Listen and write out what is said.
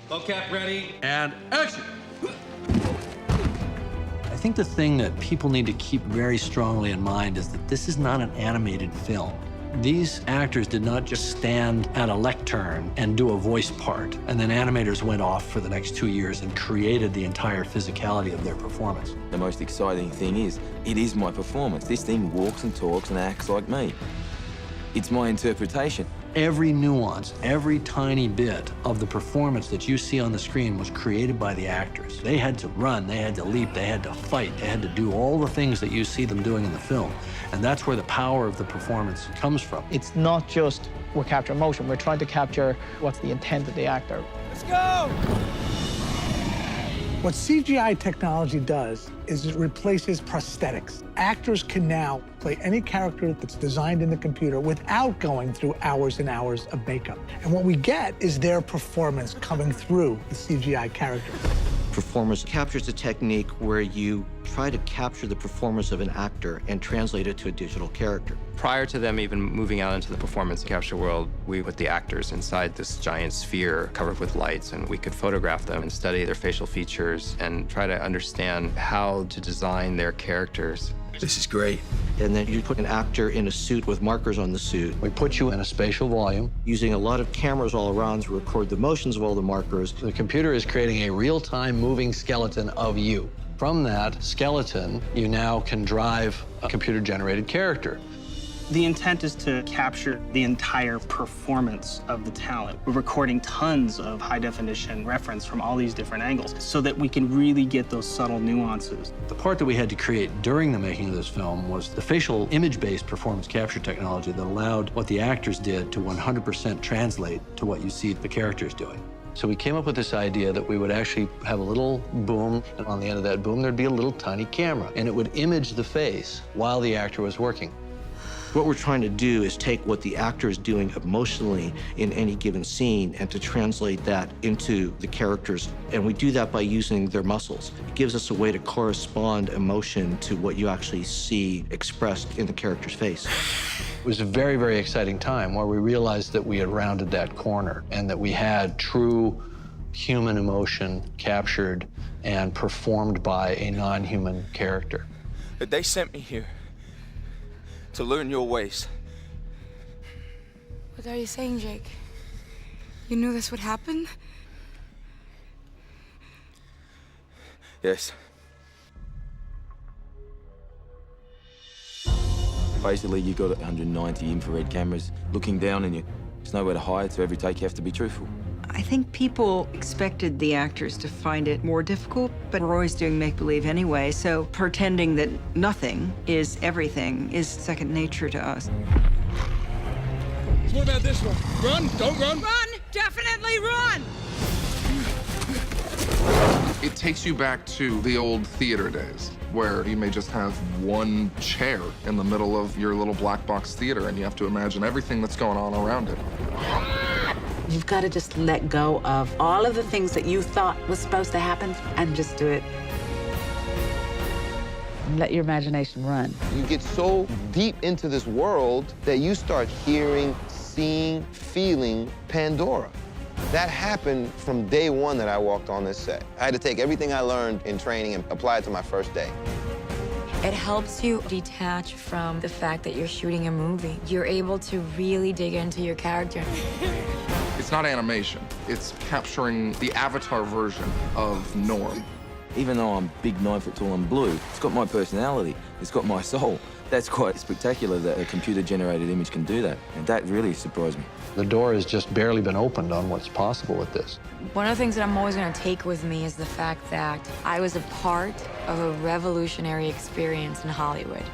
Mocap ready. And action! I think the thing that people need to keep very strongly in mind is that this is not an animated film. These actors did not just stand at a lectern and do a voice part, and then animators went off for the next 2 years and created the entire physicality of their performance. The most exciting thing is, it is my performance. This thing walks and talks and acts like me. It's my interpretation. Every nuance, every tiny bit of the performance that you see on the screen was created by the actors. They had to run, they had to leap, they had to fight, they had to do all the things that you see them doing in the film. And that's where the power of the performance comes from. It's not just we're capturing motion, we're trying to capture what's the intent of the actor. Let's go! What CGI technology does is it replaces prosthetics. Actors can now play any character that's designed in the computer without going through hours and hours of makeup. And what we get is their performance coming through the CGI character. Performance captures a technique where you try to capture the performance of an actor and translate it to a digital character. Prior to them even moving out into the performance capture world, we put the actors inside this giant sphere covered with lights, and we could photograph them and study their facial features and try to understand how to design their characters. This is great. And then you put an actor in a suit with markers on the suit. We put you in a spatial volume. Using a lot of cameras all around to record the motions of all the markers. The computer is creating a real-time moving skeleton of you. From that skeleton, you now can drive a computer-generated character. The intent is to capture the entire performance of the talent. We're recording tons of high-definition reference from all these different angles so that we can really get those subtle nuances. The part that we had to create during the making of this film was the facial image-based performance capture technology that allowed what the actors did to 100% translate to what you see the characters doing. So we came up with this idea that we would actually have a little boom, and on the end of that boom, there'd be a little tiny camera, and it would image the face while the actor was working. What we're trying to do is take what the actor is doing emotionally in any given scene and to translate that into the characters. And we do that by using their muscles. It gives us a way to correspond emotion to what you actually see expressed in the character's face. It was a very, very exciting time where we realized that we had rounded that corner and that we had true human emotion captured and performed by a non-human character. But they sent me here to learn your ways. What are you saying, Jake? You knew this would happen? Yes. Basically, you got 190 infrared cameras looking down on you. There's nowhere to hide, so every take you have to be truthful. I think people expected the actors to find it more difficult, but we're always doing make-believe anyway, so pretending that nothing is everything is second nature to us. So what about this one? Run, don't run. Run! Definitely run! It takes you back to the old theater days, where you may just have one chair in the middle of your little black box theater, and you have to imagine everything that's going on around it. You've got to just let go of all of the things that you thought was supposed to happen and just do it. And let your imagination run. You get so deep into this world that you start hearing, seeing, feeling Pandora. That happened from day one that I walked on this set. I had to take everything I learned in training and apply it to my first day. It helps you detach from the fact that you're shooting a movie. You're able to really dig into your character. It's not animation. It's capturing the avatar version of Norm. Even though I'm big, 9 foot tall and blue, it's got my personality. It's got my soul. That's quite spectacular that a computer-generated image can do that. And that really surprised me. The door has just barely been opened on what's possible with this. One of the things that I'm always going to take with me is the fact that I was a part of a revolutionary experience in Hollywood.